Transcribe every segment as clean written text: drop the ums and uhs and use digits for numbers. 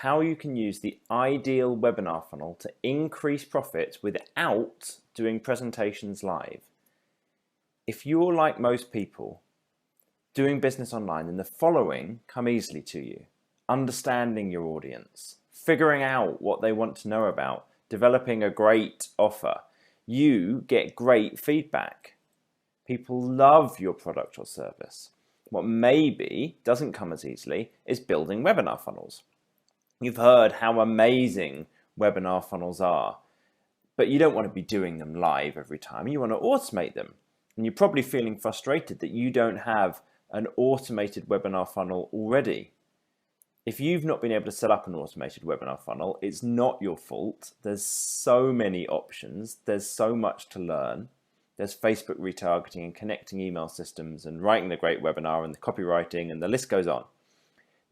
how you can use the ideal webinar funnel to increase profits without doing presentations live. If you're like most people doing business online, then the following come easily to you. Understanding your audience, figuring out what they want to know about, developing a great offer. You get great feedback. People love your product or service. What maybe doesn't come as easily is building webinar funnels. You've heard how amazing webinar funnels are, but you don't want to be doing them live every time. You want to automate them. And you're probably feeling frustrated that you don't have an automated webinar funnel already. If you've not been able to set up an automated webinar funnel, it's not your fault. There's so many options. There's so much to learn. There's Facebook retargeting and connecting email systems and writing the great webinar and the copywriting, and the list goes on.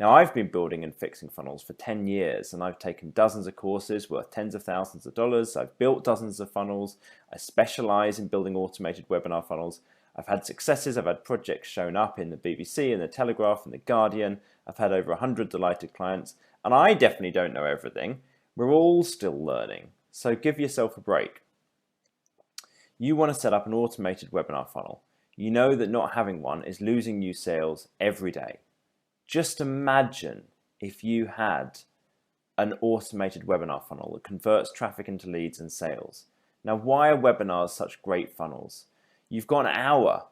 Now, I've been building and fixing funnels for 10 years, and I've taken dozens of courses worth tens of thousands of dollars. I've built dozens of funnels. I specialize in building automated webinar funnels. I've had successes. I've had projects shown up in the BBC and the Telegraph and the Guardian. I've had over 100 delighted clients, and I definitely don't know everything. We're all still learning, so give yourself a break. You want to set up an automated webinar funnel. You know that not having one is losing you sales every day. Just imagine if you had an automated webinar funnel that converts traffic into leads and sales. Now, why are webinars such great funnels? You've got an hour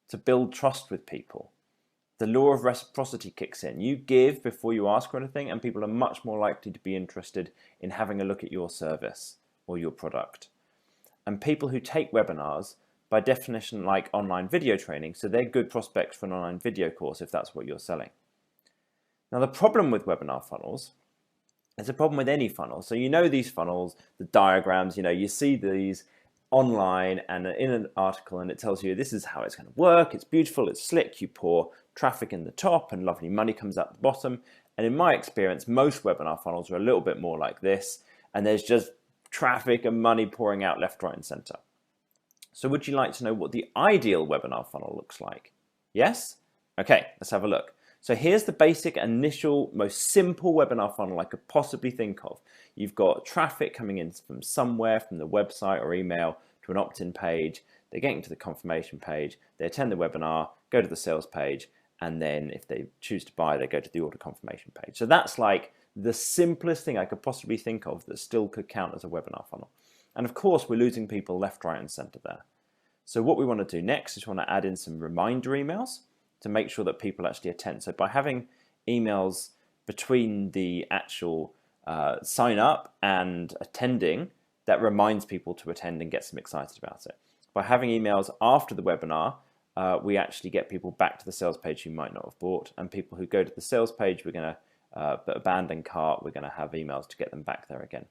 to build trust with people. The law of reciprocity kicks in. You give before you ask for anything, and people are much more likely to be interested in having a look at your service or your product. And people who take webinars, by definition, like online video training, so they're good prospects for an online video course if that's what you're selling. Now, the problem with webinar funnels is a problem with any funnel. So you know these funnels, the diagrams, you see these online and in an article, and it tells you this is how it's going to work. It's beautiful, it's slick. You pour traffic in the top and lovely money comes out the bottom. And in my experience, most webinar funnels are a little bit more like this, and there's just traffic and money pouring out left, right, and center. So would you like to know what the ideal webinar funnel looks like? Yes? Okay, let's have a look. So here's the basic initial, most simple webinar funnel I could possibly think of. You've got traffic coming in from somewhere, from the website or email to an opt-in page. They're getting to the confirmation page. They attend the webinar, go to the sales page, and then if they choose to buy, they go to the order confirmation page. So that's like the simplest thing I could possibly think of that still could count as a webinar funnel. And of course, we're losing people left, right, and center there. So what we want to do next is we want to add in some reminder emails to make sure that people actually attend. So by having emails between the actual sign up and attending, that reminds people to attend and gets them excited about it. By having emails after the webinar, we actually get people back to the sales page who might not have bought, and people who go to the sales page, we're going to abandon cart, we're going to have emails to get them back there again.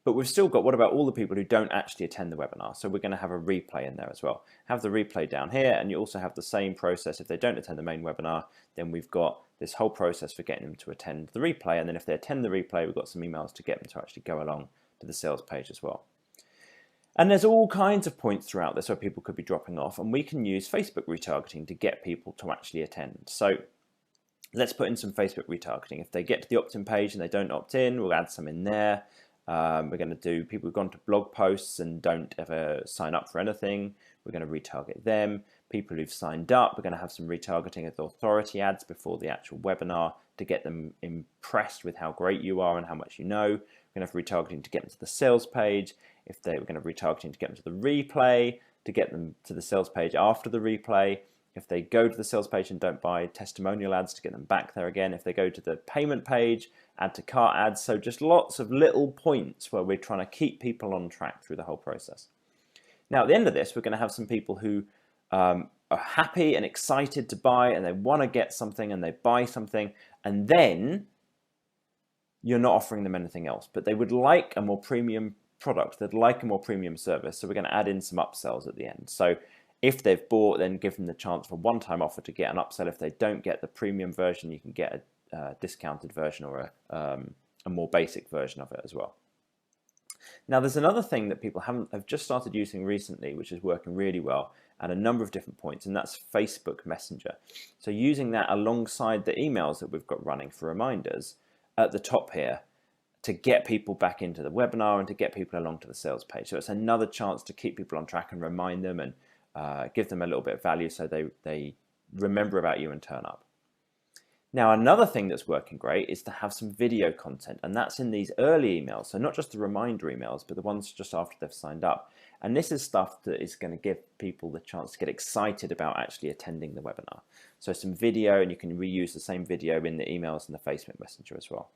But we've still got, what about all the people who don't actually attend the webinar? So we're going to have a replay in there as well. Have the replay down here, and you also have the same process. If they don't attend the main webinar, then we've got this whole process for getting them to attend the replay. And then if they attend the replay, we've got some emails to get them to actually go along to the sales page as well. And there's all kinds of points throughout this where people could be dropping off, and we can use Facebook retargeting to get people to actually attend. So let's put in some Facebook retargeting. If they get to the opt-in page and they don't opt in, we'll add some in there. We're going to do people who've gone to blog posts and don't ever sign up for anything. We're going to retarget them. People who've signed up, we're going to have some retargeting of authority ads before the actual webinar to get them impressed with how great you are and how much you know. We're going to have retargeting to get them to the sales page. We're going to have retargeting to get them to the replay, to get them to the sales page after the replay. If they go to the sales page and don't buy, testimonial ads to get them back there again. If they go to the payment page, add to cart ads. So just lots of little points where we're trying to keep people on track through the whole process. Now, at the end of this, we're going to have some people who are happy and excited to buy, and they want to get something and they buy something, and then you're not offering them anything else, but they would like a more premium product. They'd like a more premium service. So we're going to add in some upsells at the end. So if they've bought, then give them the chance for a one-time offer to get an upsell. If they don't get the premium version, you can get a discounted version or a more basic version of it as well. Now, there's another thing that people have just started using recently, which is working really well at a number of different points, and that's Facebook Messenger. So using that alongside the emails that we've got running for reminders, at the top here to get people back into the webinar and to get people along to the sales page. So it's another chance to keep people on track and remind them and give them a little bit of value so they remember about you and turn up. Now, another thing that's working great is to have some video content, and that's in these early emails. So not just the reminder emails, but the ones just after they've signed up. And this is stuff that is going to give people the chance to get excited about actually attending the webinar. So some video, and you can reuse the same video in the emails and the Facebook Messenger as well.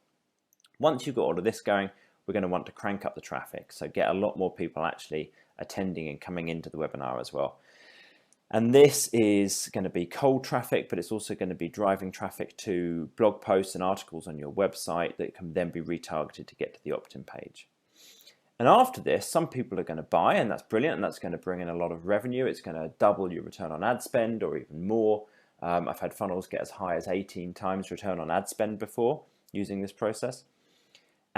Once you've got all of this going, we're going to want to crank up the traffic. So get a lot more people actually attending and coming into the webinar as well. And this is going to be cold traffic, but it's also going to be driving traffic to blog posts and articles on your website that can then be retargeted to get to the opt-in page. And after this, some people are going to buy, and that's brilliant, and that's going to bring in a lot of revenue. It's going to double your return on ad spend or even more. I've had funnels get as high as 18 times return on ad spend before using this process.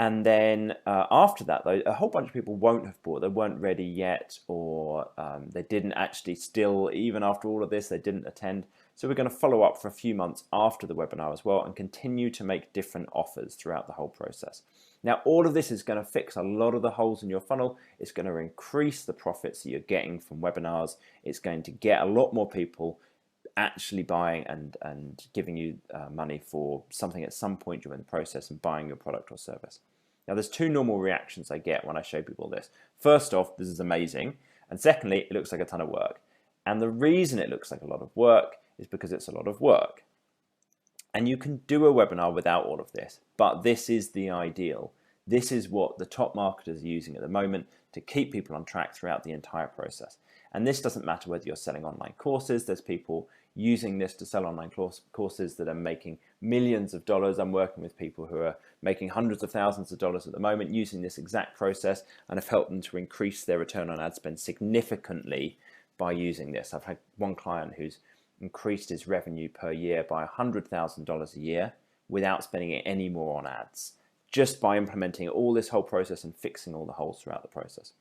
And then after that, though, a whole bunch of people won't have bought. They weren't ready yet, or they didn't actually still, even after all of this, they didn't attend. So we're going to follow up for a few months after the webinar as well and continue to make different offers throughout the whole process. Now, all of this is going to fix a lot of the holes in your funnel. It's going to increase the profits that you're getting from webinars. It's going to get a lot more people actually buying and giving you money for something at some point during the process and buying your product or service. Now, there's two normal reactions I get when I show people this. First off, this is amazing. And secondly, it looks like a ton of work. And the reason it looks like a lot of work is because it's a lot of work. And you can do a webinar without all of this, but this is the ideal. This is what the top marketers are using at the moment to keep people on track throughout the entire process. And this doesn't matter whether you're selling online courses. There's people using this to sell online courses that are making millions of dollars. I'm working with people who are making hundreds of thousands of dollars at the moment using this exact process, and have helped them to increase their return on ad spend significantly by using this. I've had one client who's increased his revenue per year by $100,000 a year without spending any more on ads, just by implementing all this whole process and fixing all the holes throughout the process.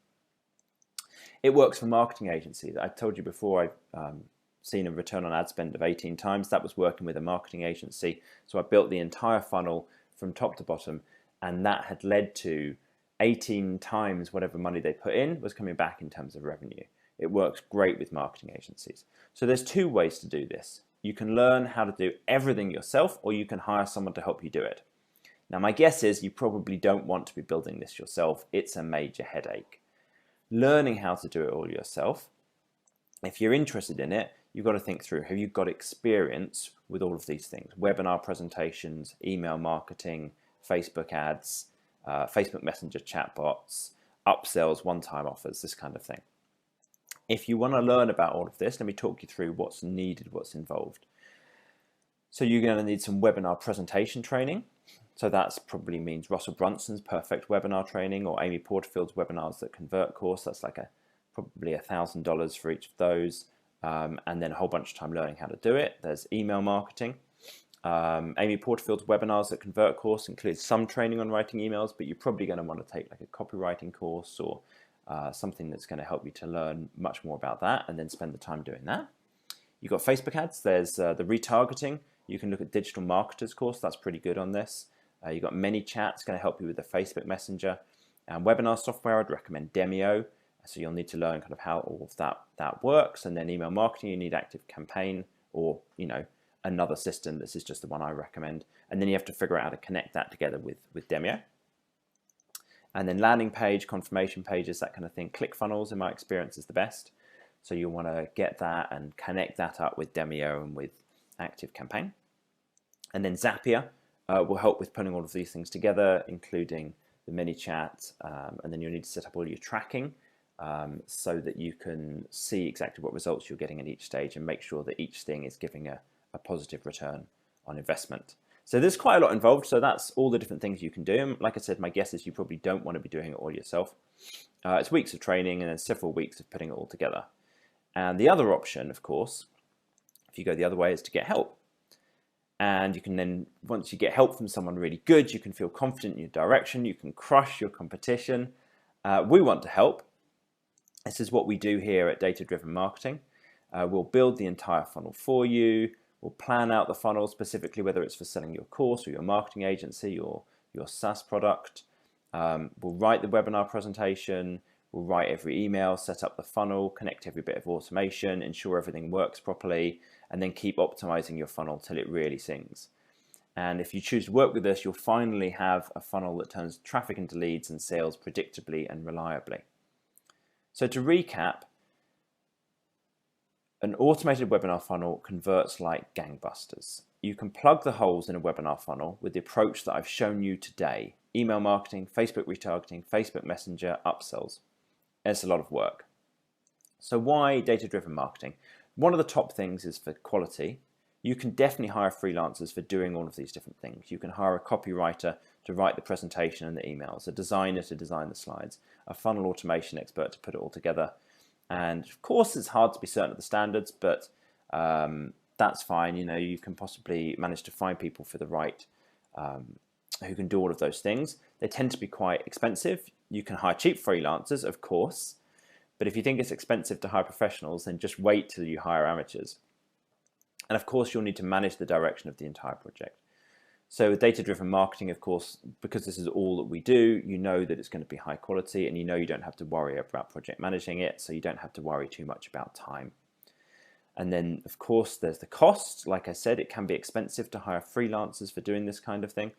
It works for marketing agencies. I told you before I've seen a return on ad spend of 18 times. That was working with a marketing agency. So I built the entire funnel from top to bottom, and that had led to 18 times whatever money they put in was coming back in terms of revenue. It works great with marketing agencies. So there's two ways to do this. You can learn how to do everything yourself, or you can hire someone to help you do it. Now, my guess is you probably don't want to be building this yourself. It's a major headache. Learning how to do it all yourself, if you're interested in it, you've got to think through, have you got experience with all of these things? Webinar presentations, email marketing, Facebook ads, Facebook Messenger chatbots, upsells, one-time offers, this kind of thing. If you want to learn about all of this, let me talk you through what's needed, what's involved. So you're going to need some webinar presentation training. So that probably means Russell Brunson's Perfect Webinar Training or Amy Porterfield's Webinars That Convert course. That's like probably $1,000 for each of those. And then a whole bunch of time learning how to do it. There's email marketing. Amy Porterfield's Webinars That Convert course includes some training on writing emails, but you're probably going to want to take like a copywriting course or something that's going to help you to learn much more about that and then spend the time doing that. You've got Facebook ads. There's the retargeting. You can look at Digital Marketers course. That's pretty good on this. You've got ManyChat. It's going to help you with the Facebook Messenger. And webinar software, I'd recommend Demio. So you'll need to learn kind of how all of that works. And then email marketing, you need ActiveCampaign or, another system. This is just the one I recommend. And then you have to figure out how to connect that together with Demio. And then landing page, confirmation pages, that kind of thing. ClickFunnels, in my experience, is the best. So you'll want to get that and connect that up with Demio and with ActiveCampaign. And then Zapier will help with putting all of these things together, including the ManyChat. And then you'll need to set up all your tracking so that you can see exactly what results you're getting at each stage and make sure that each thing is giving a positive return on investment. So there's quite a lot involved. So that's all the different things you can do. And like I said, my guess is you probably don't want to be doing it all yourself. It's weeks of training and then several weeks of putting it all together. And the other option, of course, if you go the other way, is to get help. And you can then, once you get help from someone really good, you can feel confident in your direction. You can crush your competition. We want to help. This is what we do here at Data Driven Marketing. We'll build the entire funnel for you. We'll plan out the funnel specifically, whether it's for selling your course or your marketing agency or your SaaS product. We'll write the webinar presentation. We'll write every email, set up the funnel, connect every bit of automation, ensure everything works properly, and then keep optimizing your funnel till it really sings. And if you choose to work with us, you'll finally have a funnel that turns traffic into leads and sales predictably and reliably. So to recap, an automated webinar funnel converts like gangbusters. You can plug the holes in a webinar funnel with the approach that I've shown you today: email marketing, Facebook retargeting, Facebook Messenger, upsells. It's a lot of work. So why data-driven marketing? One of the top things is for quality. You can definitely hire freelancers for doing all of these different things. You can hire a copywriter to write the presentation and the emails, a designer to design the slides, a funnel automation expert to put it all together. And of course, it's hard to be certain of the standards, but that's fine. You know, you can possibly manage to find people for the right, who can do all of those things. They tend to be quite expensive. You can hire cheap freelancers, of course, but if you think it's expensive to hire professionals, then just wait till you hire amateurs. And of course, you'll need to manage the direction of the entire project. So with data-driven marketing, of course, because this is all that we do, you know that it's going to be high quality, and you know you don't have to worry about project managing it, so you don't have to worry too much about time. And then, of course, there's the cost. Like I said, it can be expensive to hire freelancers for doing this kind of thing.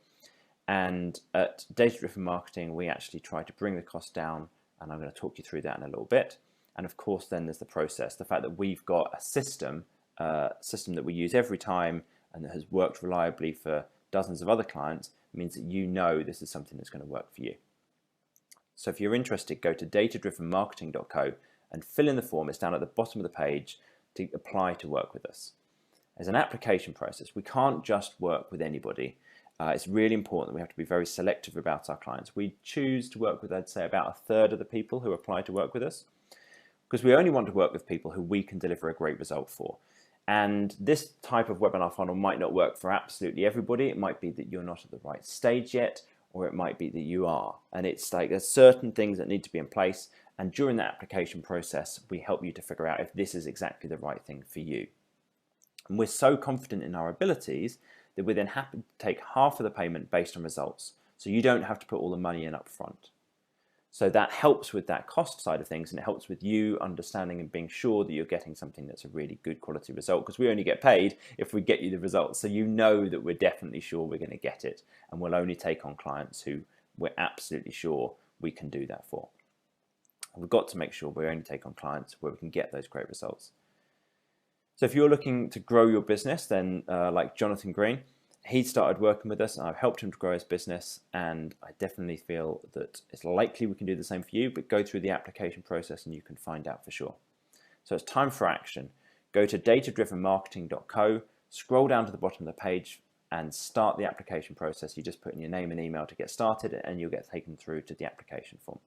And at data-driven marketing, we actually try to bring the cost down, and I'm going to talk you through that in a little bit. And of course, then there's the process. The fact that we've got a system that we use every time and that has worked reliably for dozens of other clients means that you know this is something that's going to work for you. So if you're interested, go to datadrivenmarketing.co and fill in the form. It's down at the bottom of the page to apply to work with us. As an application process, we can't just work with anybody. It's really important that we have to be very selective about our clients. We choose to work with, I'd say, about a third of the people who apply to work with us, because we only want to work with people who we can deliver a great result for. And this type of webinar funnel might not work for absolutely everybody. It might be that you're not at the right stage yet, or it might be that you are. And it's like there's certain things that need to be in place. And during the application process, we help you to figure out if this is exactly the right thing for you. And we're so confident in our abilities that we're then happy to take half of the payment based on results. So you don't have to put all the money in up front. So that helps with that cost side of things, and it helps with you understanding and being sure that you're getting something that's a really good quality result, because we only get paid if we get you the results. So you know that we're definitely sure we're going to get it, and we'll only take on clients who we're absolutely sure we can do that for. We've got to make sure we only take on clients where we can get those great results. So if you're looking to grow your business, then like Jonathan Green, he started working with us and I've helped him to grow his business, and I definitely feel that it's likely we can do the same for you, but go through the application process and you can find out for sure. So it's time for action. Go to datadrivenmarketing.co, scroll down to the bottom of the page and start the application process. You just put in your name and email to get started, and you'll get taken through to the application form.